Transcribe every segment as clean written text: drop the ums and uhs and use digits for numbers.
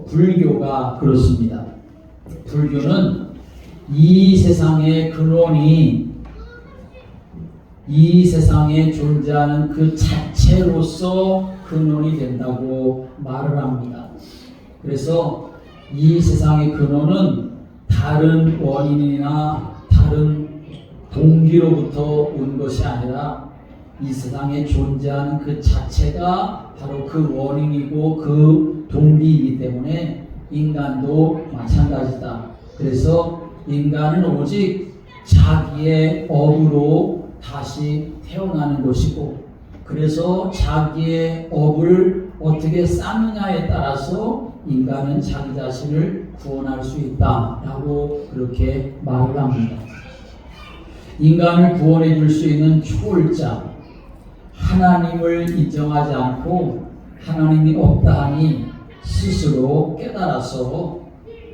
불교가 그렇습니다. 불교는 이 세상의 근원이 이 세상에 존재하는 그 자체로서 근원이 된다고 말을 합니다. 그래서 이 세상의 근원은 다른 원인이나 다른 동기로부터 온 것이 아니라 이 세상에 존재하는 그 자체가 바로 그 원인이고 그 동기이기 때문에 인간도 마찬가지다. 그래서 인간은 오직 자기의 업으로 다시 태어나는 것이고, 그래서 자기의 업을 어떻게 쌓느냐에 따라서 인간은 자기 자신을 구원할 수 있다라고 그렇게 말을 합니다. 인간을 구원해 줄 수 있는 초월자, 하나님을 인정하지 않고 하나님이 없다 하니 스스로 깨달아서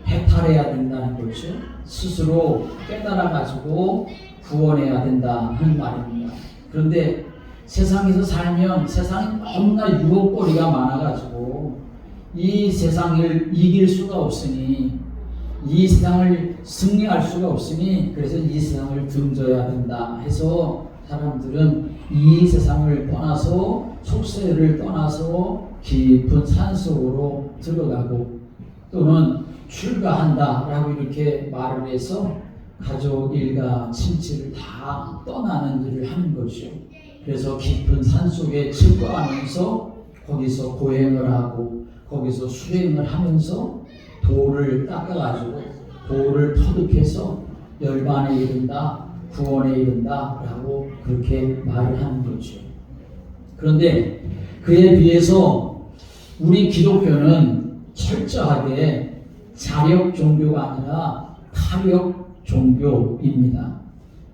해탈해야 된다는 거죠. 스스로 깨달아가지고 구원해야 된다 하는 말입니다. 그런데 세상에서 살면 세상이 너무나 유혹거리가 많아가지고 이 세상을 이길 수가 없으니, 이 세상을 승리할 수가 없으니, 그래서 이 세상을 등져야 된다 해서 사람들은 이 세상을 떠나서, 속세를 떠나서 깊은 산속으로 들어가고 또는 출가한다라고 이렇게 말을 해서 가족, 일가, 친지를 다 떠나는 일을 하는 거죠. 그래서 깊은 산속에 출가하면서 거기서 고행을 하고 거기서 수행을 하면서 도를 닦아가지고 도를 터득해서 열반에 이른다, 구원에 이른다 라고 그렇게 말을 하는 거죠. 그런데 그에 비해서 우리 기독교는 철저하게 자력 종교가 아니라 타력 종교입니다.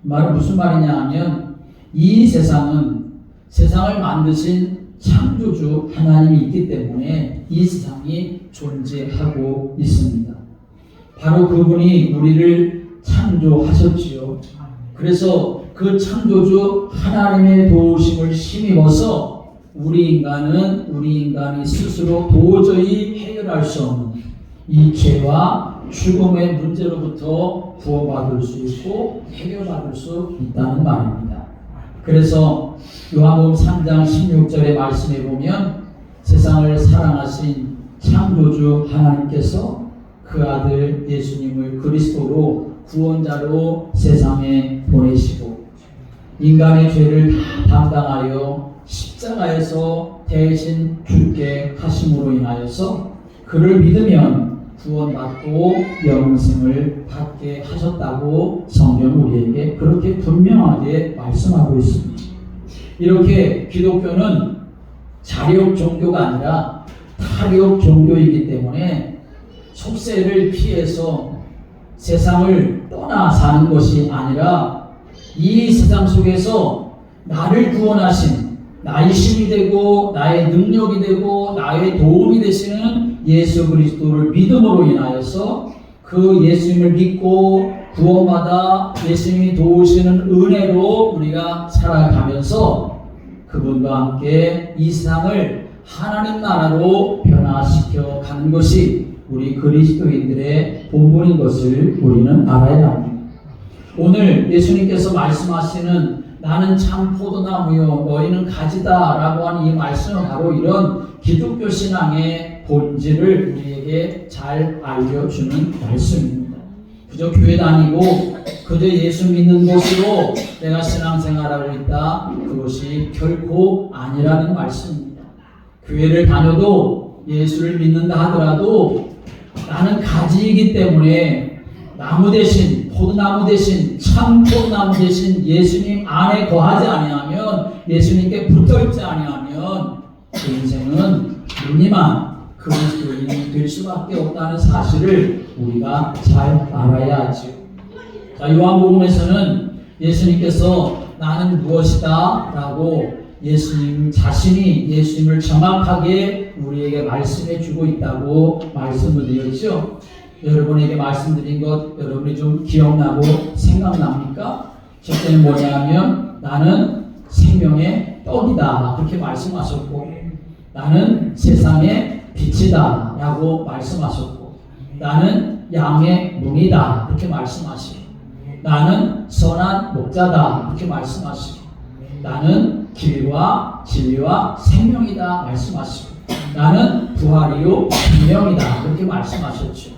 말은 무슨 말이냐 하면, 이 세상은 세상을 만드신 창조주 하나님이 있기 때문에 이 세상이 존재하고 있습니다. 바로 그분이 우리를 창조하셨지요. 그래서 그 창조주 하나님의 도우심을 힘입어서 우리 인간이 스스로 도저히 해결할 수 없는 이 죄와 죽음의 문제로부터 구원받을 수 있고 해결받을 수 있다는 말입니다. 그래서 요한복음 3장 16절의 말씀에 보면 세상을 사랑하신 창조주 하나님께서 그 아들 예수님을 그리스도로 구원자로 세상에 보내시고 인간의 죄를 다 담당하여 십자가에서 대신 죽게 하심으로 인하여서 그를 믿으면 구원받고 영생을 받게 하셨다고 성경은 우리에게 그렇게 분명하게 말씀하고 있습니다. 이렇게 기독교는 자력 종교가 아니라 타력 종교이기 때문에 속세를 피해서 세상을 떠나 사는 것이 아니라 이 세상 속에서 나를 구원하신, 나의 힘이 되고 나의 능력이 되고 나의 도움이 되시는 예수 그리스도를 믿음으로 인하여서 그 예수님을 믿고 구원받아 예수님이 도우시는 은혜로 우리가 살아가면서 그분과 함께 이 세상을 하나님 나라로 변화시켜 가는 것이 우리 그리스도인들의 본분인 것을 우리는 알아야 합니다. 오늘 예수님께서 말씀하시는 나는 참 포도나무요 너희는 가지다 라고 하는 이 말씀은 바로 이런 기독교 신앙의 본질을 우리에게 잘 알려주는 말씀입니다. 그저 교회 다니고 그저 예수 믿는 것으로 내가 신앙생활하고 있다, 그것이 결코 아니라는 말씀입니다. 교회를 다녀도 예수를 믿는다 하더라도 나는 가지이기 때문에 나무 대신, 포도나무 대신, 참 포도나무 대신 예수님 안에 거하지 아니하면, 예수님께 붙어있지 아니하면 그 인생은 무늬만 그리스도인이 될 수밖에 없다는 사실을 우리가 잘 알아야 하죠. 자, 요한복음에서는 예수님께서 나는 무엇이다 라고 예수님 자신이 예수님을 정확하게 우리에게 말씀해 주고 있다고 말씀을 드렸죠. 여러분에게 말씀드린 것 여러분이 좀 기억나고 생각납니까? 첫째는 뭐냐면 나는 생명의 떡이다 그렇게 말씀하셨고, 나는 세상의 빛이다 라고 말씀하셨고, 나는 양의 문이다 이렇게 말씀하시고, 나는 선한 목자다 이렇게 말씀하시고, 나는 길과 진리와 생명이다 말씀하시고, 나는 부활이요 생명이다 이렇게 말씀하셨죠.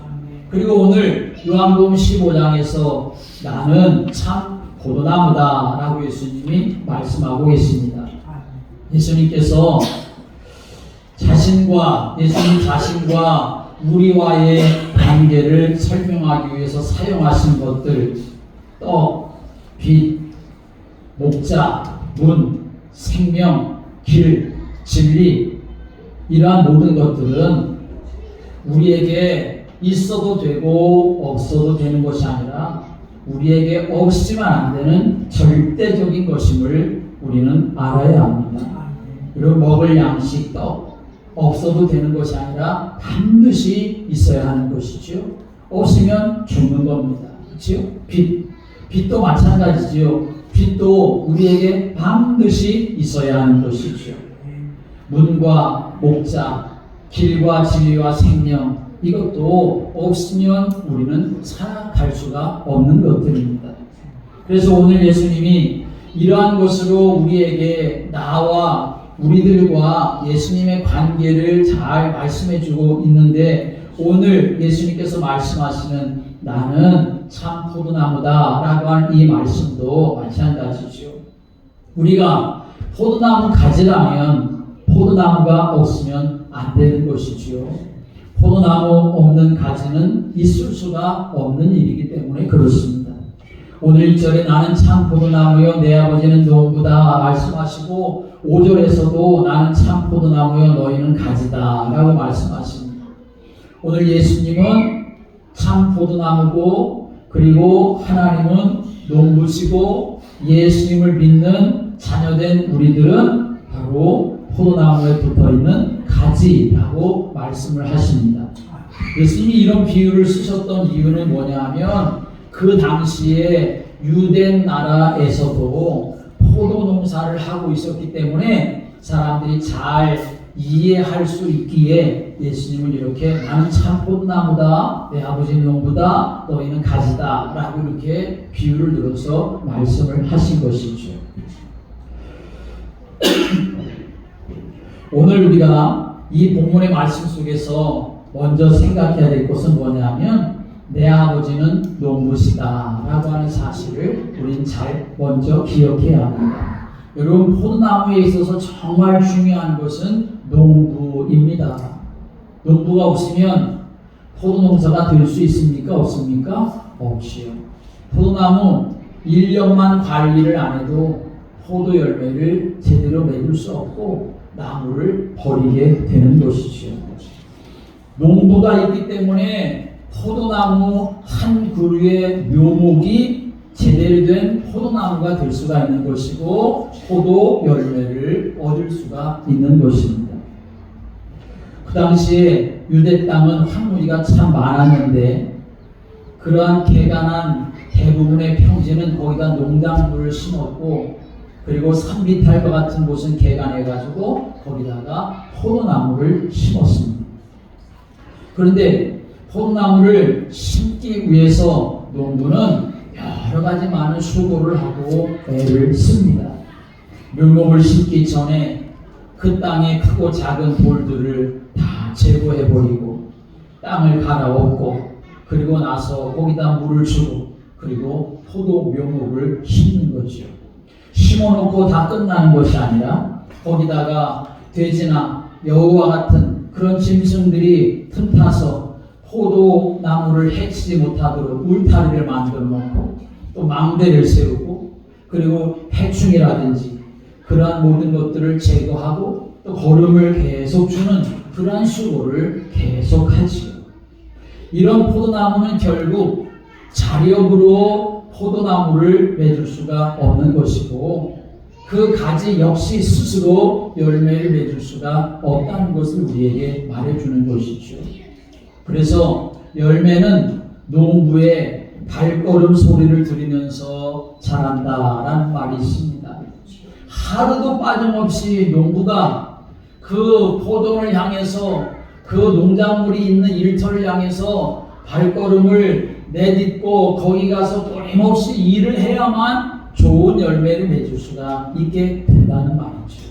그리고 오늘 요한복음 15장에서 나는 참 포도나무다 라고 예수님이 말씀하고 계십니다. 예수님께서 예수님 자신과 우리와의 관계를 설명하기 위해서 사용하신 것들, 떡, 빛, 목자, 문, 생명, 길, 진리, 이러한 모든 것들은 우리에게 있어도 되고 없어도 되는 것이 아니라 우리에게 없으면 안 되는 절대적인 것임을 우리는 알아야 합니다. 그리고 먹을 양식, 떡, 없어도 되는 것이 아니라 반드시 있어야 하는 것이죠. 없으면 죽는 겁니다. 그렇죠? 빛도 마찬가지죠. 빛도 우리에게 반드시 있어야 하는 것이죠. 문과 목자, 길과 진리와 생명, 이것도 없으면 우리는 살아갈 수가 없는 것들입니다. 그래서 오늘 예수님이 이러한 것으로 우리에게 나와 우리들과 예수님의 관계를 잘 말씀해주고 있는데, 오늘 예수님께서 말씀하시는 나는 참 포도나무다 라고 하는 이 말씀도 마찬가지죠. 우리가 포도나무 가지라면 포도나무가 없으면 안 되는 것이지요. 포도나무 없는 가지는 있을 수가 없는 일이기 때문에 그렇습니다. 오늘 1절에 나는 참 포도나무요 내 아버지는 농부다 말씀하시고, 5절에서도 나는 참 포도나무요 너희는 가지다 라고 말씀하십니다. 오늘 예수님은 참 포도나무고, 그리고 하나님은 농부시고, 예수님을 믿는 자녀된 우리들은 바로 포도나무에 붙어있는 가지라고 말씀을 하십니다. 예수님이 이런 비유를 쓰셨던 이유는 뭐냐면, 그 당시에 유대 나라에서도 포도 농사를 하고 있었기 때문에 사람들이 잘 이해할 수 있기에 예수님은 이렇게 나는 참 포도나무다, 내 아버지는 농부다, 너희는 가지다 라고 이렇게 비유를 들어서 말씀을 하신 것이죠. 오늘 우리가 이 본문의 말씀 속에서 먼저 생각해야 될 것은 뭐냐면, 내 아버지는 농부시다 라고 하는 사실을 우린 잘 먼저 기억해야 합니다. 여러분, 포도나무에 있어서 정말 중요한 것은 농부입니다. 농부가 없으면 포도 농사가 될 수 있습니까? 없습니까? 없지요. 포도나무 1년만 관리를 안 해도 포도 열매를 제대로 맺을 수 없고 나무를 버리게 되는 것이지요. 농부가 있기 때문에 포도나무 한 그루의 묘목이 제대로 된 포도나무가 될 수가 있는 것이고, 포도 열매를 얻을 수가 있는 것입니다. 그 당시에 유대 땅은 황무지가 참 많았는데, 그러한 개간한 대부분의 평지는 거기다 농작물을 심었고, 그리고 산비탈과 같은 곳은 개간해가지고 거기다가 포도나무를 심었습니다. 그런데 포도나무를 심기 위해서 농부는 여러 가지 많은 수고를 하고 애를 씁니다. 묘목을 심기 전에 그 땅의 크고 작은 돌들을 다 제거해버리고 땅을 갈아엎고, 그리고 나서 거기다 물을 주고, 그리고 포도 묘목을 심는 거죠. 심어놓고 다 끝나는 것이 아니라 거기다가 돼지나 여우와 같은 그런 짐승들이 틈타서 포도나무를 해치지 못하도록 울타리를 만들어 놓고, 또 망대를 세우고, 그리고 해충이라든지 그러한 모든 것들을 제거하고 또 거름을 계속 주는 그러한 수고를 계속 하지요. 이런 포도나무는 결국 자력으로 포도나무를 맺을 수가 없는 것이고, 그 가지 역시 스스로 열매를 맺을 수가 없다는 것을 우리에게 말해주는 것이죠. 그래서 열매는 농부의 발걸음 소리를 들으면서 자란다라는 말이 있습니다. 하루도 빠짐없이 농부가 그 포도를 향해서 그 농작물이 있는 일터를 향해서 발걸음을 내딛고 거기 가서 끊임없이 일을 해야만 좋은 열매를 맺을 수가 있게 된다는 말이죠.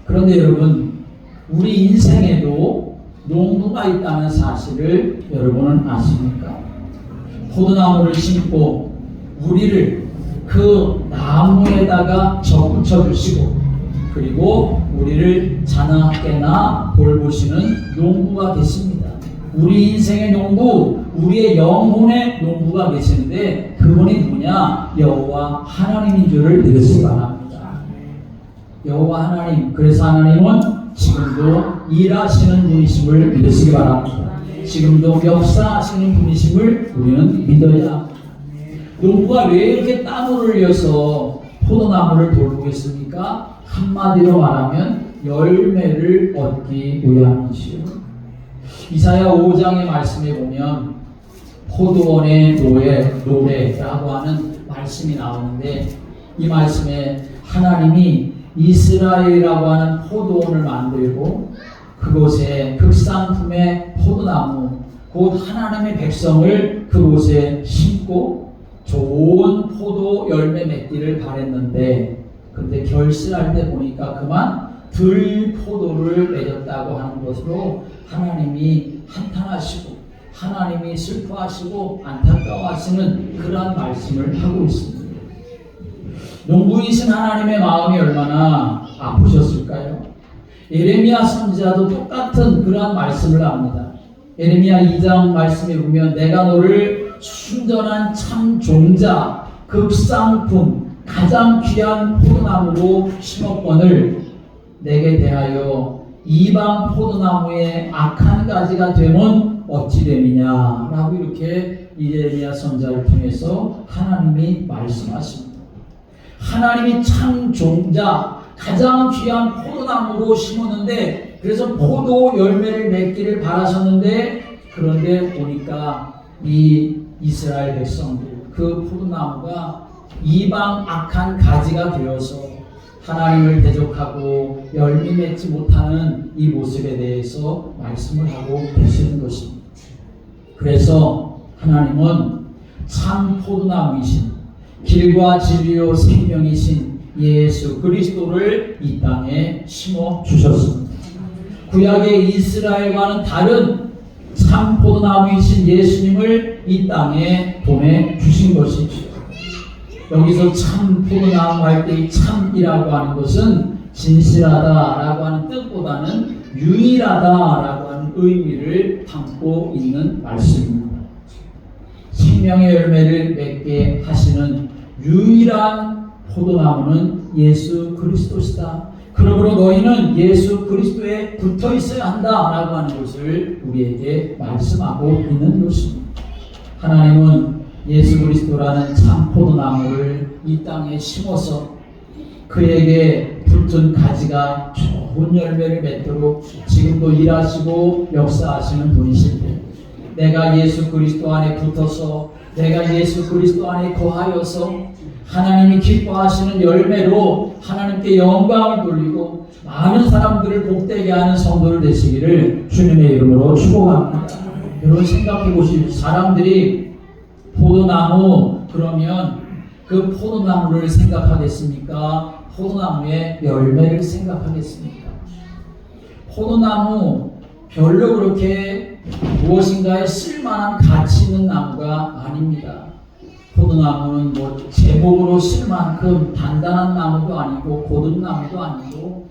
그런데 여러분, 우리 인생에도 농부가 있다는 사실을 여러분은 아십니까? 포도나무를 심고 우리를 그 나무에다가 접붙여 주시고 그리고 우리를 자나깨나 돌보시는 농부가 계십니다. 우리 인생의 농부, 우리의 영혼의 농부가 계시는데 그분이 누구냐? 여호와 하나님인 줄을 믿으시기 바랍니다. 여호와 하나님, 그래서 하나님은 지금도 일하시는 분이심을 믿으시기 바랍니다. 지금도 역사하시는 분이심을 우리는 믿어야 합니다. 농부가 왜 이렇게 땀을 흘려서 포도나무를 돌보겠습니까? 한마디로 말하면 열매를 얻기 위함이지요. 이사야 5장의 말씀에 보면 포도원의 노래라고 하는 말씀이 나오는데 이 말씀에 하나님이 이스라엘이라고 하는 포도원을 만들고 그곳에 극상품의 포도나무 곧 하나님의 백성을 그곳에 심고 좋은 포도 열매 맺기를 바랬는데 그런데 결실할 때 보니까 그만 들 포도를 맺었다고 하는 것으로 하나님이 한탄하시고 하나님이 슬퍼하시고 안타까워하시는 그러한 말씀을 하고 있습니다. 농부이신 하나님의 마음이 얼마나 아프셨을까요? 예레미야 선지자도 똑같은 그러한 말씀을 합니다. 예레미야 2장 말씀에 보면 내가 너를 순전한 참 종자 극상품 가장 귀한 포도나무로 심었거늘 내게 대하여 이방 포도나무의 악한 가지가 되면 어찌 됨이냐 라고 이렇게 예레미야 선지자를 통해서 하나님이 말씀하십니다. 하나님이 참 종자 가장 귀한 포도나무로 심었는데 그래서 포도 열매를 맺기를 바라셨는데 그런데 보니까 이 이스라엘 백성들 그 포도나무가 이방 악한 가지가 되어서 하나님을 대적하고 열매 맺지 못하는 이 모습에 대해서 말씀을 하고 계시는 것입니다. 그래서 하나님은 참 포도나무이신 길과 진리요 생명이신 예수 그리스도를 이 땅에 심어 주셨습니다. 구약의 이스라엘과는 다른 참 포도나무이신 예수님을 이 땅에 보내주신 것이죠. 여기서 참 포도나무 할 때 이 참이라고 하는 것은 진실하다라고 하는 뜻보다는 유일하다라고 하는 의미를 담고 있는 말씀입니다. 생명의 열매를 맺게 하시는 유일한 포도나무는 예수 그리스도시다. 그러므로 너희는 예수 그리스도에 붙어 있어야 한다라고 하는 것을 우리에게 말씀하고 있는 것입니다. 하나님은 예수 그리스도라는 참 포도나무를 이 땅에 심어서 그에게 붙은 가지가 좋은 열매를 맺도록 지금도 일하시고 역사하시는 분이신데 내가 예수 그리스도 안에 붙어서 내가 예수 그리스도 안에 거하여서 하나님이 기뻐하시는 열매로 하나님께 영광을 돌리고 많은 사람들을 복되게 하는 성도를 되시기를 주님의 이름으로 축복합니다. 여러분 생각해 보십시오. 사람들이 포도나무 그러면 그 포도나무를 생각하겠습니까? 포도나무의 열매를 생각하겠습니까? 포도나무 별로 그렇게 무엇인가에 쓸만한 가치 있는 나무가 아닙니다. 포도나무는 뭐 제목으로 쓸 만큼 단단한 나무도 아니고 고든 나무도 아니고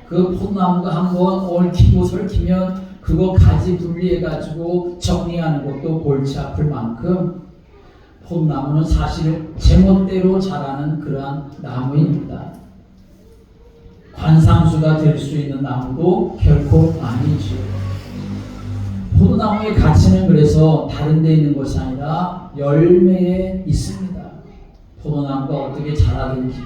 그 포도나무가 한번 얽히고 설키면 그거 가지 분리해가지고 정리하는 것도 골치 아플 만큼 포도나무는 사실 제멋대로 자라는 그러한 나무입니다. 관상수가 될 수 있는 나무도 결코 아니죠. 포도나무의 가치는 그래서 다른 데 있는 것이 아니라 열매에 있습니다. 포도나무가 어떻게 자라든지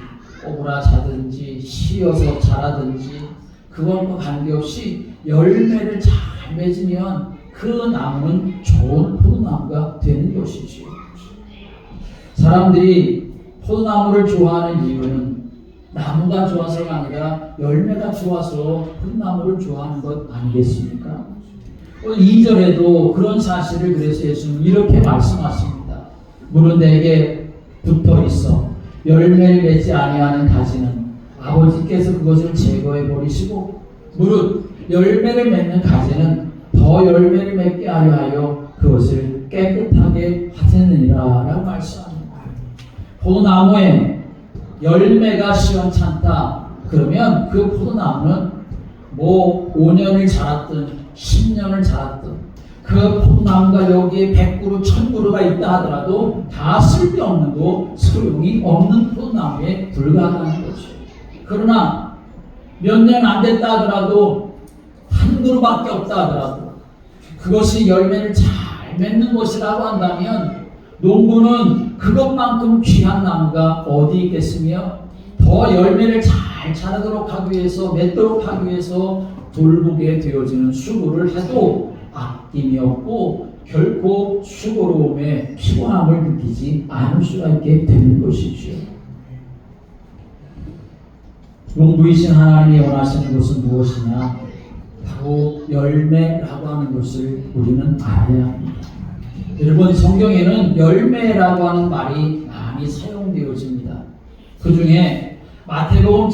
오그라자든지 씌어서 자라든지 그것과 관계없이 열매를 잘 맺으면 그 나무는 좋은 포도나무가 되는 것이지요. 사람들이 포도나무를 좋아하는 이유는 나무가 좋아서가 아니라 열매가 좋아서 포도나무를 좋아하는 것 아니겠습니까? 오늘 2절에도 그런 사실을 그래서 예수님은 이렇게 말씀하십니다. 무릇 내게 붙어 있어 열매를 맺지 아니하는 가지는 아버지께서 그것을 제거해 버리시고 무릇 열매를 맺는 가지는 더 열매를 맺게 하려 그것을 깨끗하게 하시느니라 라고 말씀합니다. 포도나무에 열매가 시원찮다 그러면 그 포도나무는 뭐 5년을 자랐든 10년을 자랐든 그 포도나무가 여기에 100그루 1000그루가 있다 하더라도 다 쓸데없는 소용이 없는 포도나무에 불과하다는 거죠. 그러나 몇 년 안 됐다 하더라도 한 그루밖에 없다 하더라도 그것이 열매를 잘 맺는 것이라고 한다면 농부는 그것만큼 귀한 나무가 어디 있겠으며 더 열매를 잘 자라도록 하기 위해서 맺도록 하기 위해서 돌보게 되어지는 수고를 해도 아낌이 없고 결코 수고로움에 피곤함을 느끼지 않을 수가 있게 되는 것이죠. 농부이신 하나님이 원하시는 것은 무엇이냐? 바로 열매라고 하는 것을 우리는 알아야 합니다. 여러분 성경에는 열매라고 하는 말이 많이 사용되어집니다. 그 중에 마태복음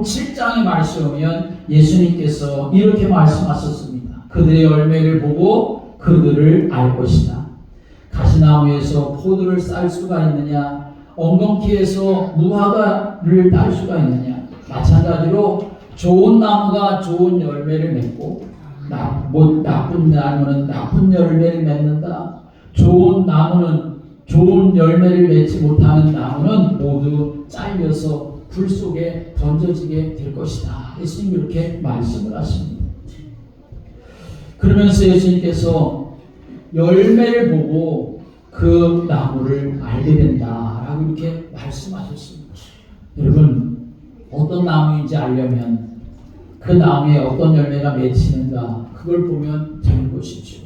7장의 말씀에 보면 예수님께서 이렇게 말씀하셨습니다. 그들의 열매를 보고 그들을 알 것이다. 가시나무에서 포도를 쌀 수가 있느냐? 엉겅퀴에서 무화과를 딸 수가 있느냐? 마찬가지로 좋은 나무가 좋은 열매를 맺고 나쁜 나무는 나쁜 열매를 맺는다. 좋은 나무는 좋은 열매를 맺지 못하는 나무는 모두 잘려서 불 속에 던져지게 될 것이다. 예수님이 이렇게 말씀을 하십니다. 그러면서 예수님께서 열매를 보고 그 나무를 알게 된다라고 이렇게 말씀하셨습니다. 여러분 어떤 나무인지 알려면 그 나무에 어떤 열매가 맺히는가 그걸 보면 되는 것이죠.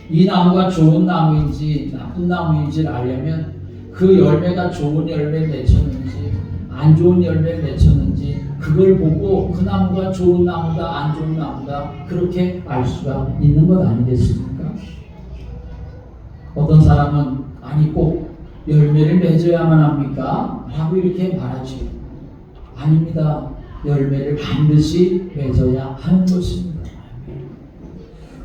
이 나무가 좋은 나무인지 나쁜 나무인지를 알려면 그 열매가 좋은 열매를 맺혔는지 안 좋은 열매를 맺혔는지 그걸 보고 그 나무가 좋은 나무다 안 좋은 나무다 그렇게 알 수가 있는 것 아니겠습니까? 어떤 사람은 아니 꼭 열매를 맺어야만 합니까? 라고 이렇게 말하죠. 아닙니다. 열매를 반드시 맺어야 하는 것입니다.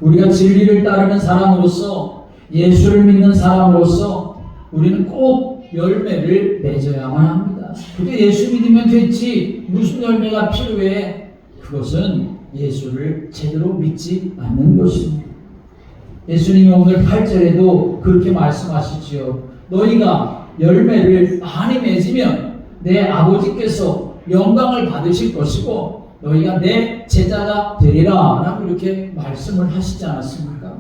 우리가 진리를 따르는 사람으로서 예수를 믿는 사람으로서 우리는 꼭 열매를 맺어야만 합니다. 그게 예수 믿으면 됐지 무슨 열매가 필요해? 그것은 예수를 제대로 믿지 않는 것입니다. 예수님이 오늘 8절에도 그렇게 말씀하시지요. 너희가 열매를 많이 맺으면 내 아버지께서 영광을 받으실 것이고 너희가 내 제자가 되리라 라고 이렇게 말씀을 하시지 않았습니까?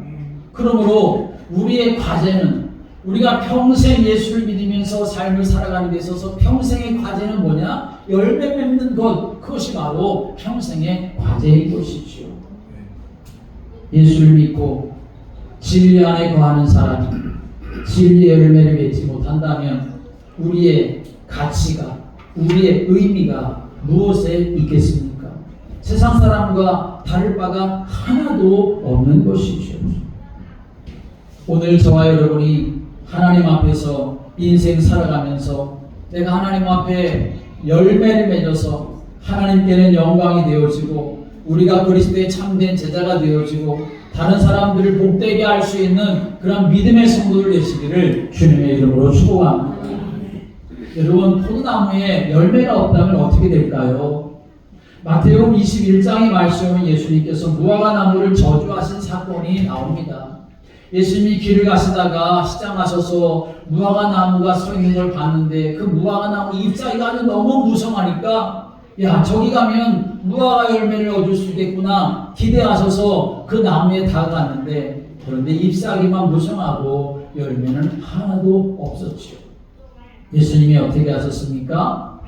그러므로 우리의 과제는 우리가 평생 예수를 믿으면서 삶을 살아가는 데 있어서 평생의 과제는 뭐냐? 열매 맺는 것, 그것이 바로 평생의 과제인 것이죠. 예수를 믿고 진리 안에 거하는 사람이 진리의 열매를 맺지 못한다면 우리의 가치가, 우리의 의미가 무엇에 있겠습니까? 세상 사람과 다를 바가 하나도 없는 것이죠. 오늘 저와 여러분이 하나님 앞에서 인생 살아가면서 내가 하나님 앞에 열매를 맺어서 하나님께는 영광이 되어지고 우리가 그리스도의 참된 제자가 되어지고 다른 사람들을 복되게 할 수 있는 그런 믿음의 성도들 되시기를 주님의 이름으로 축복합니다. 여러분 포도나무에 열매가 없다면 어떻게 될까요? 마태복음 21장의 말씀은 예수님께서 무화과 나무를 저주하신 사건이 나옵니다. 예수님이 길을 가시다가 시장 가셔서 무화과 나무가 서 있는 걸 봤는데 그 무화과 나무 잎사귀가 아주 너무 무성하니까 야 저기 가면 무화과 열매를 얻을 수 있겠구나 기대하셔서 그 나무에 다가갔는데 그런데 잎사귀만 무성하고 열매는 하나도 없었죠. 예수님이 어떻게 하셨습니까?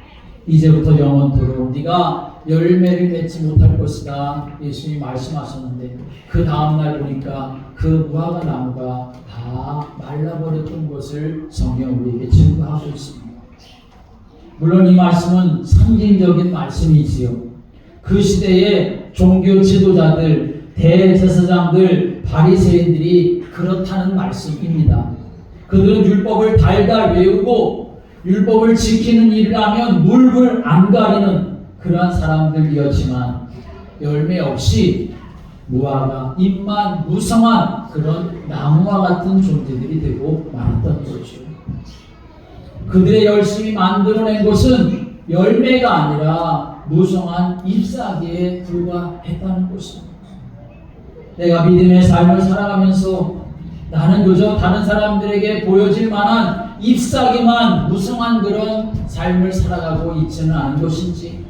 이제부터 영원토록 네가 열매를 맺지 못할 것이다 예수님이 말씀하셨는데 그 다음날 보니까 그 무화과 나무가 다 말라버렸던 것을 성경 우리에게 증거하고 있습니다. 물론 이 말씀은 상징적인 말씀이지요. 그 시대의 종교 지도자들, 대제사장들, 바리새인들이 그렇다는 말씀입니다. 그들은 율법을 달달 외우고 율법을 지키는 일이라면 물불 안 가리는 그러한 사람들이었지만 열매 없이 무화과, 잎만 무성한 그런 나무와 같은 존재들이 되고 말았던 거죠. 그들의 열심히 만들어낸 것은 열매가 아니라 무성한 잎사귀에 불과했다는 것입니다. 내가 믿음의 삶을 살아가면서 나는 그저 다른 사람들에게 보여질 만한 잎사귀만 무성한 그런 삶을 살아가고 있지는 않은 것인지,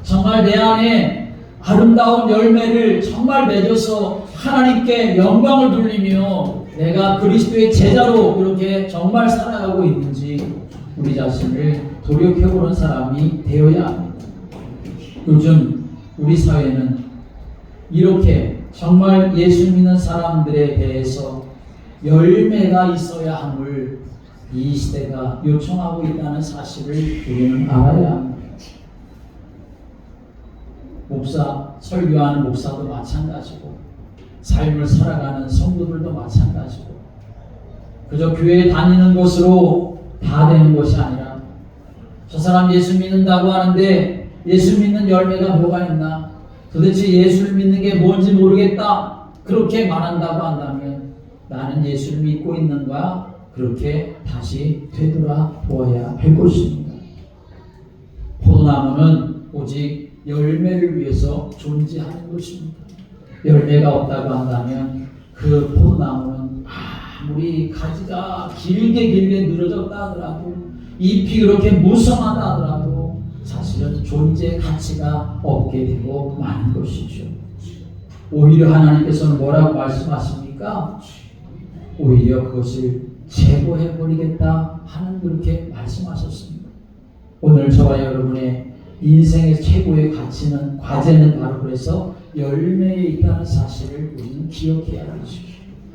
정말 내 안에 아름다운 열매를 정말 맺어서 하나님께 영광을 돌리며 내가 그리스도의 제자로 이렇게 정말 살아가고 있는지 우리 자신을 돌이켜보는 사람이 되어야 합니다. 요즘 우리 사회는 이렇게 정말 예수 믿는 사람들에 대해서 열매가 있어야 함을 이 시대가 요청하고 있다는 사실을 우리는 알아야 합니다. 목사, 설교하는 목사도 마찬가지고 삶을 살아가는 성도들도 마찬가지고 그저 교회에 다니는 것으로 다 되는 것이 아니라 저 사람 예수 믿는다고 하는데 예수 믿는 열매가 뭐가 있나? 도대체 예수를 믿는 게 뭔지 모르겠다. 그렇게 말한다고 한다면 나는 예수를 믿고 있는가? 그렇게 다시 되돌아보아야 할 것입니다. 포도나무는 오직 열매를 위해서 존재하는 것입니다. 열매가 없다고 한다면 그 포도나무는 아무리 가지가 길게 늘어졌다 하더라도 잎이 그렇게 무성하다 하더라도 사실은 존재 가치가 없게 되고 마는 것이죠. 오히려 하나님께서는 뭐라고 말씀하십니까? 오히려 그것을 제거해버리겠다 하는 그렇게 말씀하셨습니다. 오늘 저와 여러분의 인생의 최고의 가치는, 과제는 바로 그래서 열매에 있다는 사실을 우리는 기억해야 하죠.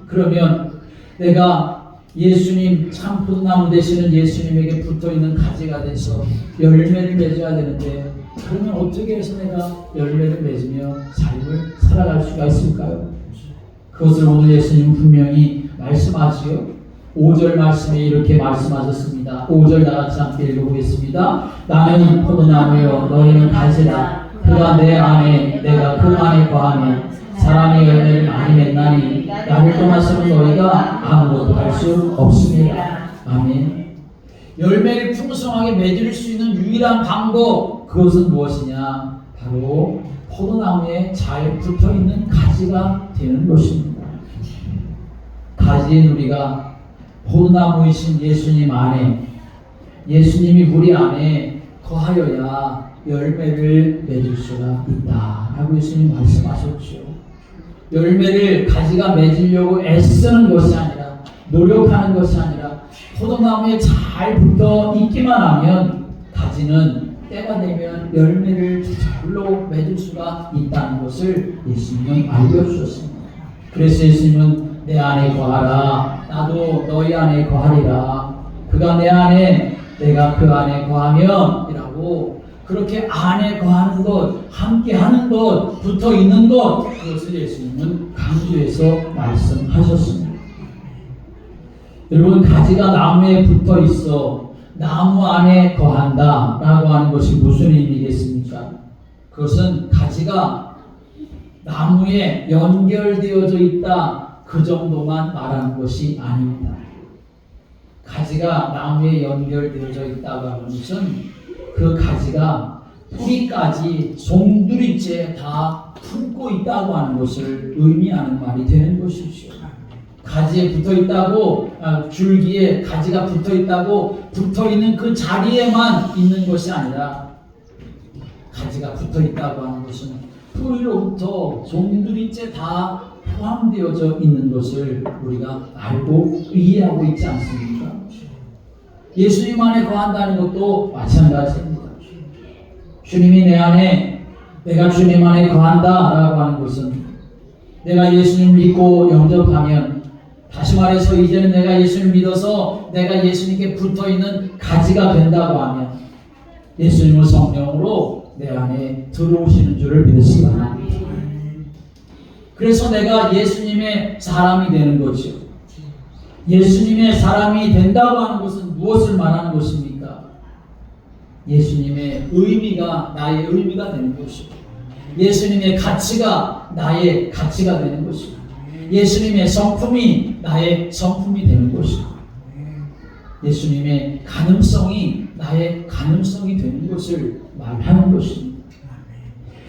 그러면 내가 예수님, 참 포도나무 되시는 예수님에게 붙어있는 가지가 돼서 열매를 맺어야 되는데, 그러면 어떻게 해서 내가 열매를 맺으며 삶을 살아갈 수가 있을까요? 그것을 오늘 예수님은 분명히 말씀하지요. 5절 말씀에 이렇게 말씀하셨습니다. 5절 나같이 함께 읽어보겠습니다. 나는 포도나무요 너희는 가지라. 그가 내 안에 내가 그 안에 거하면 사람의 열매를 많이 맺나니 나를 떠나서는 너희가 아무것도 할 수 없습니다. 아멘. 열매를 풍성하게 맺을 수 있는 유일한 방법, 그것은 무엇이냐? 바로 포도나무에 잘 붙어있는 가지가 되는 것입니다. 가지인 우리가 포도나무이신 예수님 안에, 예수님이 우리 안에 거하여야 열매를 맺을 수가 있다 라고 예수님 말씀하셨죠. 열매를 가지가 맺으려고 애쓰는 것이 아니라, 노력하는 것이 아니라 포도나무에 잘 붙어 있기만 하면 가지는 때가 되면 열매를 저절로 맺을 수가 있다는 것을 예수님은 알려주셨습니다. 그래서 예수님은 내 안에 거하라. 나도 너희 안에 거하리라. 그가 내 안에, 내가 그 안에 거하면 이라고, 그렇게 안에 거하는 것, 함께 하는 것, 붙어 있는 것, 그것을 예수님은 강조해서 말씀하셨습니다. 여러분, 가지가 나무에 붙어 있어 나무 안에 거한다 라고 하는 것이 무슨 의미겠습니까? 그것은 가지가 나무에 연결되어져 있다, 그 정도만 말하는 것이 아닙니다. 가지가 나무에 연결되어져 있다고 하는 것은 그 가지가 뿌리까지 송두리째 다 품고 있다고 하는 것을 의미하는 말이 되는 것이죠. 가지에 붙어 있다고, 줄기에 가지가 붙어 있다고 붙어 있는 그 자리에만 있는 것이 아니라, 가지가 붙어 있다고 하는 것은 뿌리로부터 송두리째 다 포함되어져 있는 것을 우리가 알고 이해하고 있지 않습니까? 예수님 안에 거한다는 것도 마찬가지입니다. 주님이 내 안에, 내가 주님 안에 거한다 라고 하는 것은, 내가 예수님 믿고 영접하면, 다시 말해서 이제는 내가 예수를 믿어서 내가 예수님께 붙어있는 가지가 된다고 하면, 예수님은 성령으로 내 안에 들어오시는 줄을 믿습니다. 그래서 내가 예수님의 사람이 되는 거죠. 예수님의 사람이 된다고 하는 것은 무엇을 말하는 것입니까? 예수님의 의미가 나의 의미가 되는 것이고, 예수님의 가치가 나의 가치가 되는 것이고, 예수님의 성품이 나의 성품이 되는 것이고, 예수님의 가능성이 나의 가능성이 되는 것을 말하는 것입니다.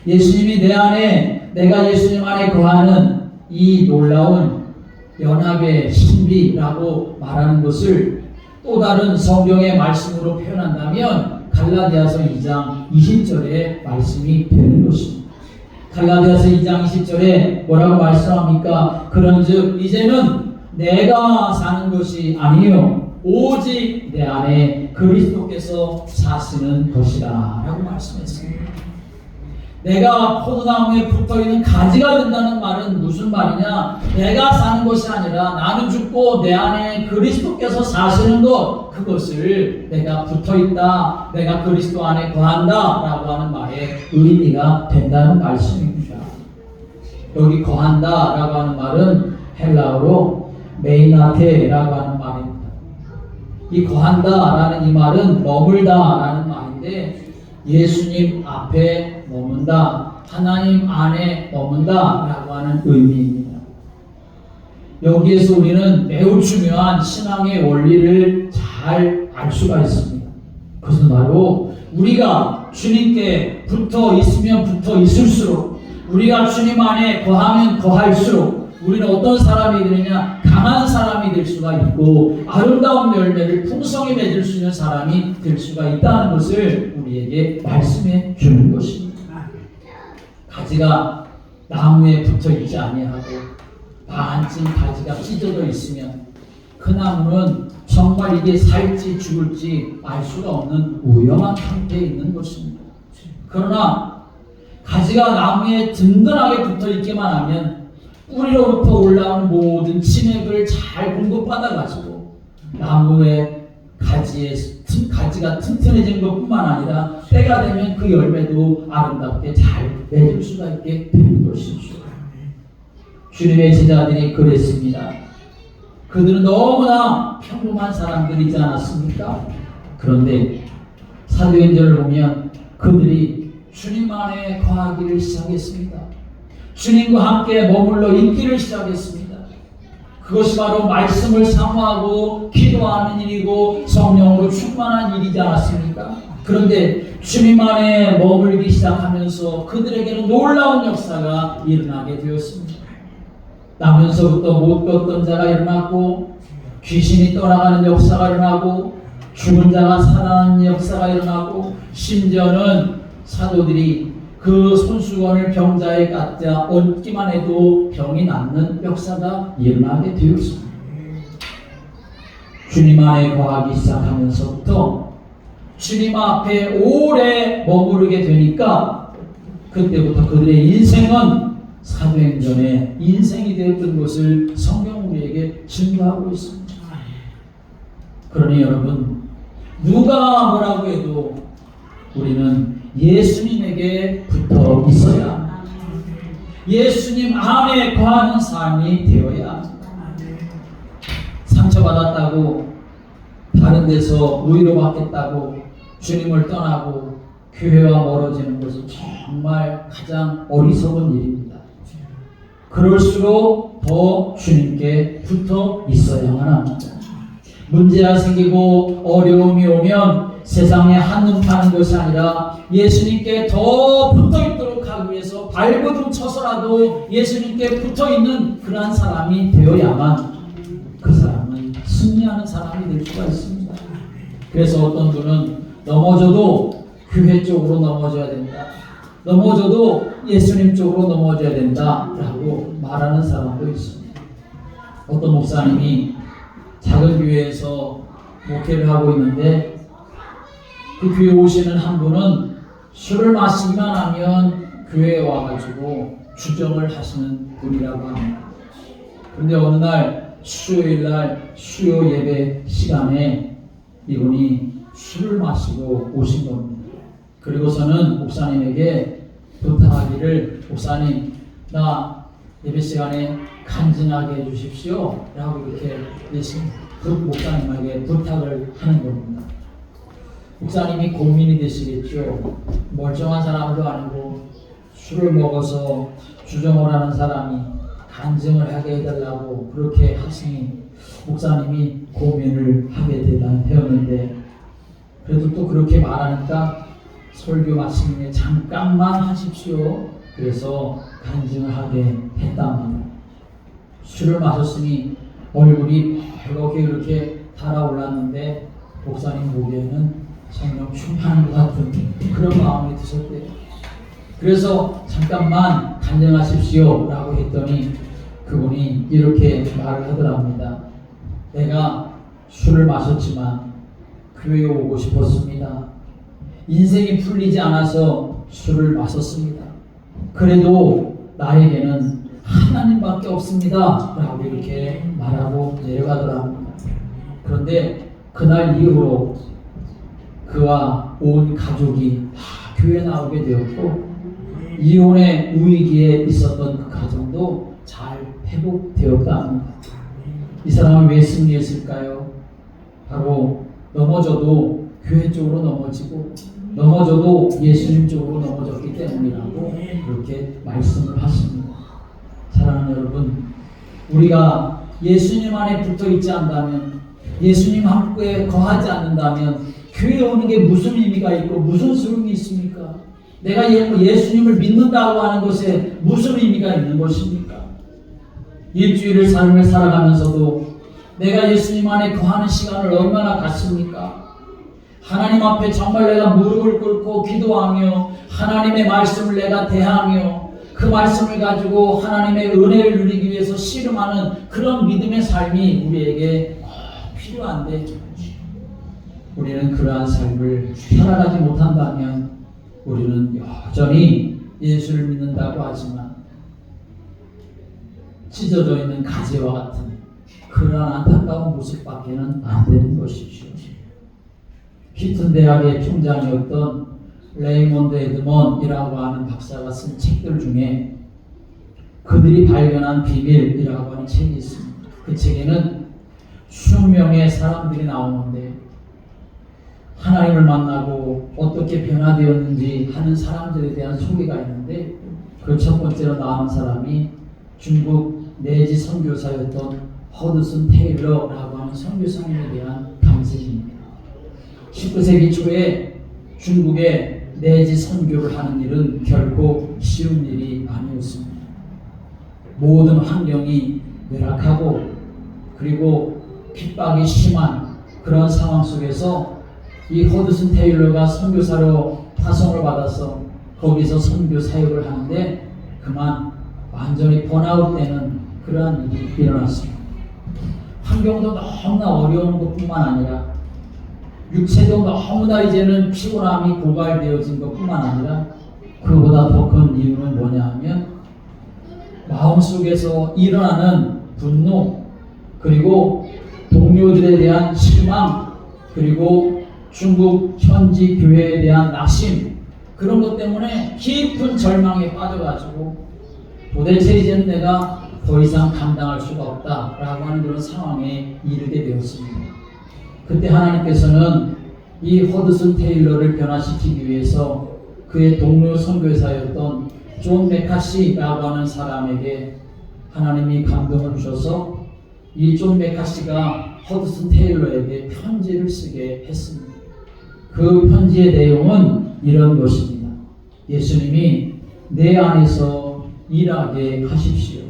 예수님이 내 안에, 내가 예수님 안에 거하는 이 놀라운 연합의 신비라고 말하는 것을 또 다른 성경의 말씀으로 표현한다면 갈라디아서 2장 20절의 말씀이 되는 것입니다. 갈라디아서 2장 20절에 뭐라고 말씀합니까? 그런즉 이제는 내가 사는 것이 아니요 오직 내 안에 그리스도께서 사시는 것이라 라고 말씀했습니다. 내가 포도나무에 붙어있는 가지가 된다는 말은 무슨 말이냐? 내가 사는 것이 아니라 나는 죽고 내 안에 그리스도께서 사시는 것, 그것을 내가 붙어있다, 내가 그리스도 안에 거한다 라고 하는 말의 의미가 된다는 말씀입니다. 여기 거한다 라고 하는 말은 헬라어로 메이나테라고 하는 말입니다. 이 거한다 라는 이 말은 머물다 라는 말인데, 예수님 앞에 머문다, 하나님 안에 머문다 라고 하는 의미입니다. 여기에서 우리는 매우 중요한 신앙의 원리를 잘 알 수가 있습니다. 그것은 바로 우리가 주님께 붙어 있으면 붙어 있을수록, 우리가 주님 안에 거하면 거할수록 우리는 어떤 사람이 되느냐? 강한 사람이 될 수가 있고 아름다운 열매를 풍성히 맺을 수 있는 사람이 될 수가 있다는 것을 우리에게 말씀해 주는 것입니다. 가지가 나무에 붙어 있지 아니하고 반쯤 가지가 찢어져 있으면 그 나무는 정말 이게 살지 죽을지 알 수가 없는 위험한 상태에 있는 것입니다. 그러나 가지가 나무에 든든하게 붙어 있기만 하면 뿌리로부터 올라오는 모든 진액을 잘 공급받아 가지고 나무의 가지가 튼튼해진 것뿐만 아니라 때가 되면 그 열매도 아름답게 잘 맺을 수가 있게 되는 것이죠. 주님의 제자들이 그랬습니다. 그들은 너무나 평범한 사람들이지 않았습니까? 그런데 사도행전을 보면 그들이 주님 안에 거하기를 시작했습니다. 주님과 함께 머물러 있기를 시작했습니다. 그것이 바로 말씀을 사모하고 기도하는 일이고 성령으로 충만한 일이지 않았습니까? 그런데 주님 안에 머물기 시작하면서 그들에게는 놀라운 역사가 일어나게 되었습니다. 나면서부터 못 걷던 자가 일어났고, 귀신이 떠나가는 역사가 일어나고, 죽은 자가 살아나는 역사가 일어나고, 심지어는 사도들이 그 손수건을 병자에 갖다 얹기만 해도 병이 낫는 역사가 일어나게 되었습니다. 주님 안에 거하기 시작하면서부터 주님 앞에 오래 머무르게 되니까 그때부터 그들의 인생은 사도행전의 인생이 되었던 것을 성경 우리에게 증거하고 있습니다. 그러니 여러분, 누가 뭐라고 해도 우리는 예수님에게 붙어 있어야 합니다. 예수님 안에 거하는 삶이 되어야 합니다. 상처받았다고 다른 데서 위로받겠다고 주님을 떠나고 교회와 멀어지는 것은 정말 가장 어리석은 일입니다. 그럴수록 더 주님께 붙어 있어야만 합니다. 문제가 생기고 어려움이 오면 세상에 한눈 파는 것이 아니라 예수님께 더 붙어 있도록 하기 위해서 발버둥 쳐서라도 예수님께 붙어 있는 그러한 사람이 되어야만 그 사람은 승리하는 사람이 될 수가 있습니다. 그래서 어떤 분은 넘어져도 교회 쪽으로 넘어져야 된다, 넘어져도 예수님 쪽으로 넘어져야 된다라고 말하는 사람도 있습니다. 어떤 목사님이 작은 교회에서 목회를 하고 있는데 그 교회 오시는 한 분은 술을 마시기만 하면 교회에 와가지고 주정을 하시는 분이라고 합니다. 그런데 어느 날 수요일날 수요 예배 시간에 이분이 술을 마시고 오신 겁니다. 그리고서는 목사님에게 부탁하기를, 목사님 나 예배 시간에 간증하게 해주십시오 라고 이렇게 그 목사님에게 부탁을 하는 겁니다. 목사님이 고민이 되시겠죠. 멀쩡한 사람도 아니고 술을 먹어서 주정을 하는 사람이 간증을 하게 해달라고 그렇게 하시니 목사님이 고민을 하게 되었는데, 그래도 또 그렇게 말하니까 설교 마치는 잠깐만 하십시오. 그래서 간증을 하게 했답니다. 술을 마셨으니 얼굴이 벌겋게 이렇게 달아올랐는데 목사님 보기에는 성령 충만한 것 같은 그런 마음이 드셨대요. 그래서 잠깐만 간증하십시오 라고 했더니 그분이 이렇게 말을 하더랍니다. 내가 술을 마셨지만 교회에 오고 싶었습니다. 인생이 풀리지 않아서 술을 마셨습니다. 그래도 나에게는 하나님밖에 없습니다 라고 이렇게 말하고 내려가더랍니다. 그런데 그날 이후로 그와 온 가족이 다 교회에 나오게 되었고, 이혼의 위기에 있었던 그 가정도 잘 회복되었다 합니다. 이 사람은 왜 승리했을까요? 바로 넘어져도 교회 쪽으로 넘어지고 넘어져도 예수님 쪽으로 넘어졌기 때문이라고 그렇게 말씀을 하십니다. 사랑하는 여러분, 우리가 예수님 안에 붙어 있지 않다면, 예수님 함께 거하지 않는다면 교회에 오는 게 무슨 의미가 있고 무슨 소용이 있습니까? 내가 예수님을 믿는다고 하는 것에 무슨 의미가 있는 것입니까? 일주일을 삶을 살아가면서도 내가 예수님 안에 거하는 시간을 얼마나 갖습니까? 하나님 앞에 정말 내가 무릎을 꿇고 기도하며 하나님의 말씀을 내가 대하며 그 말씀을 가지고 하나님의 은혜를 누리기 위해서 씨름하는 그런 믿음의 삶이 우리에게 필요한데, 우리는 그러한 삶을 살아가지 못한다면 우리는 여전히 예수를 믿는다고 하지만 찢어져 있는 가지와 같은 그러한 안타까운 모습밖에는 안 되는 것이죠. 휘튼 대학의 총장이었던 레이몬드 에드먼이라고 하는 박사가 쓴 책들 중에 그들이 발견한 비밀이라고 하는 책이 있습니다. 그 책에는 수십 명의 사람들이 나오는데 하나님을 만나고 어떻게 변화되었는지 하는 사람들에 대한 소개가 있는데, 그 첫 번째로 나온 사람이 중국 내지 선교사였던 허드슨 테일러라고 하는 선교사님에 대한 감증입니다. 19세기 초에 중국에 내지 선교를 하는 일은 결코 쉬운 일이 아니었습니다. 모든 환경이 열악하고 그리고 핍박이 심한 그런 상황 속에서 이 허드슨 테일러가 선교사로 파송을 받아서 거기서 선교 사역을 하는데 그만 완전히 번아웃되는 그러한 일이 일어났습니다. 환경도 너무나 어려운 것뿐만 아니라 육체도 너무나 이제는 피곤함이 고갈되어진 것뿐만 아니라 그보다 더 큰 이유는 뭐냐 하면 마음속에서 일어나는 분노, 그리고 동료들에 대한 실망, 그리고 중국 현지 교회에 대한 낙심, 그런 것 때문에 깊은 절망에 빠져가지고 도대체 이제는 내가 더 이상 감당할 수가 없다라고 하는 그런 상황에 이르게 되었습니다. 그때 하나님께서는 이 허드슨 테일러를 변화시키기 위해서 그의 동료 선교사였던 존 메카시라고 하는 사람에게 하나님이 감동을 주셔서 이 존 메카시가 허드슨 테일러에게 편지를 쓰게 했습니다. 그 편지의 내용은 이런 것입니다. 예수님이 내 안에서 일하게 하십시오.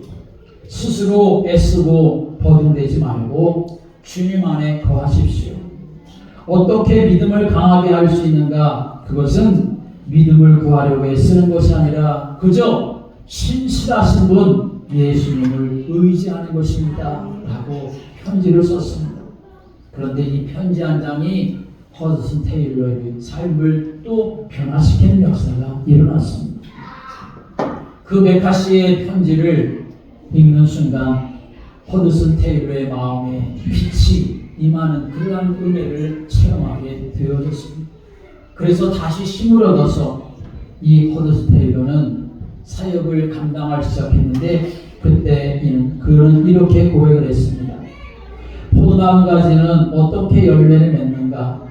스스로 애쓰고 버림되지 말고 주님 안에 거하십시오. 어떻게 믿음을 강하게 할 수 있는가? 그것은 믿음을 구하려고 애쓰는 것이 아니라 그저 신실하신 분 예수님을 의지하는 것입니다 라고 편지를 썼습니다. 그런데 이 편지 한 장이 허드슨 테일러의 삶을 또 변화시키는 역사가 일어났습니다. 그 메카시의 편지를 읽는 순간 허드슨 테일러의 마음에 빛이 임하는 그러한 은혜를 체험하게 되어졌습니다. 그래서 다시 힘을 얻어서 이 호더스 테일러는 사역을 감당하기 시작했는데 그때 그는 이렇게 고백을 했습니다. 포도나무 가지는 어떻게 열매를 맺는가?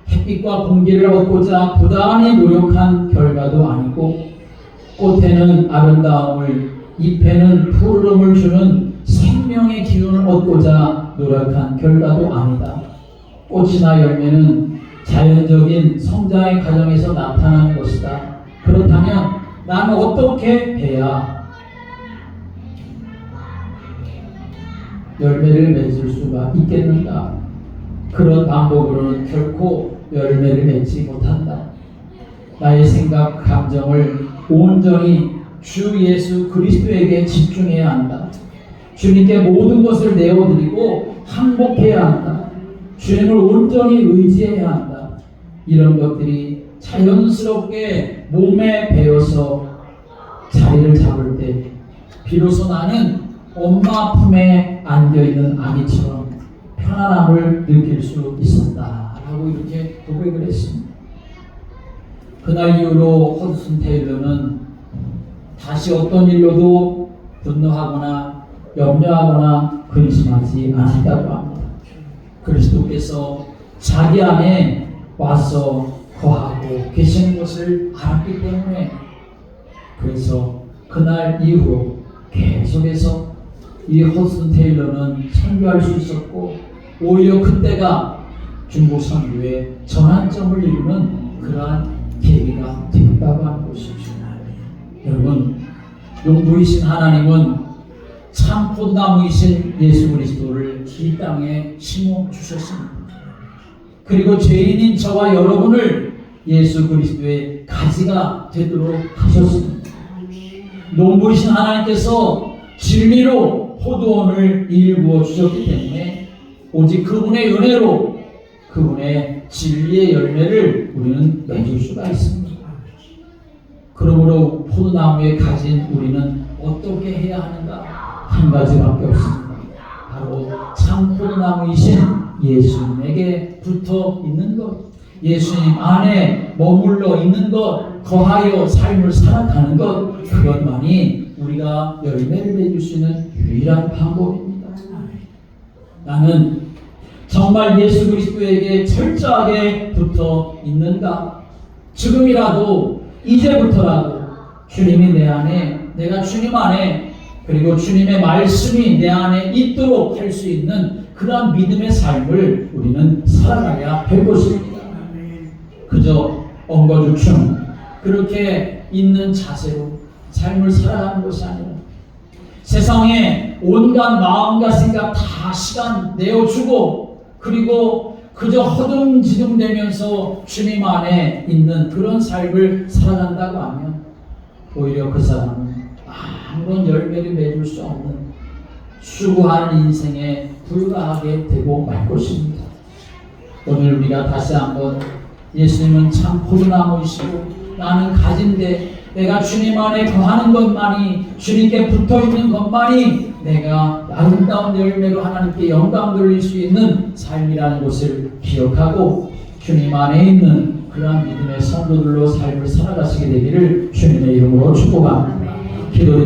햇빛과 공기를 얻고자 부단히 노력한 결과도 아니고, 꽃에는 아름다움을, 잎에는 푸르름을 주는 생명의 기운을 얻고자 노력한 결과도 아니다. 꽃이나 열매는 자연적인 성장의 과정에서 나타나는 것이다. 그렇다면 나는 어떻게 해야 열매를 맺을 수가 있겠는가? 그런 방법으로는 결코 열매를 맺지 못한다. 나의 생각, 감정을 온전히 주 예수 그리스도에게 집중해야 한다. 주님께 모든 것을 내어드리고 항복해야 한다. 주님을 온전히 의지해야 한다. 이런 것들이 자연스럽게 몸에 배어서 자리를 잡을 때 비로소 나는 엄마 품에 안겨있는 아기처럼 편안함을 느낄 수 있었다 라고 이렇게 고백을 했습니다. 그날 이후로 허드슨 테일러는 다시 어떤 일로도 분노하거나 염려하거나 근심하지 않았다고 합니다. 그리스도께서 자기 안에 와서 거하고 계시는 것을 알았기 때문에, 그래서 그날 이후로 계속해서 이 허드슨 테일러는 선교할 수 있었고, 오히려 그때가 중국 선교의 전환점을 이루는 그러한 계기가 되었다고 하는 것이죠. 여러분, 농부이신 하나님은 참 포도나무이신 예수 그리스도를 이 땅에 심어 주셨습니다. 그리고 죄인인 저와 여러분을 예수 그리스도의 가지가 되도록 하셨습니다. 농부이신 하나님께서 진리로 포도원을 일구어 주셨기 때문에 오직 그분의 은혜로 그분의 진리의 열매를 우리는 맺을 수가 있습니다. 그러므로 포도나무에 가진 우리는 어떻게 해야 하는가? 한 가지밖에 없습니다. 바로 참 포도나무이신 예수님에게 붙어 있는 것, 예수님 안에 머물러 있는 것, 거하여 삶을 살아가는 것, 그것만이 우리가 열매를 맺을 수 있는 유일한 방법입니다. 나는 정말 예수 그리스도에게 철저하게 붙어 있는가? 지금이라도, 이제부터라도 주님이 내 안에, 내가 주님 안에, 그리고 주님의 말씀이 내 안에 있도록 할 수 있는 그러한 믿음의 삶을 우리는 살아가야 할 것입니다. 그저 엉거주춤 그렇게 있는 자세로 삶을 살아가는 것이 아니라 세상에 온갖 마음과 생각 다 시간 내어주고, 그리고 그저 허둥지둥대면서 주님 안에 있는 그런 삶을 살아간다고 하면 오히려 그 사람은 아무런 열매를 맺을 수 없는 수고하는 인생에 불과하게 되고 말 것입니다. 오늘 우리가 다시 한번 예수님은 참 포도나무이시고 나는 가진데 내가 주님 안에 거하는 것만이, 주님께 붙어있는 것만이 내가 아름다운 열매로 하나님께 영광 돌릴 수 있는 삶이라는 것을 기억하고 주님 안에 있는 그러한 믿음의 성도들로 삶을 살아가시게 되기를 주님의 이름으로 축복합니다. 기도드립니다.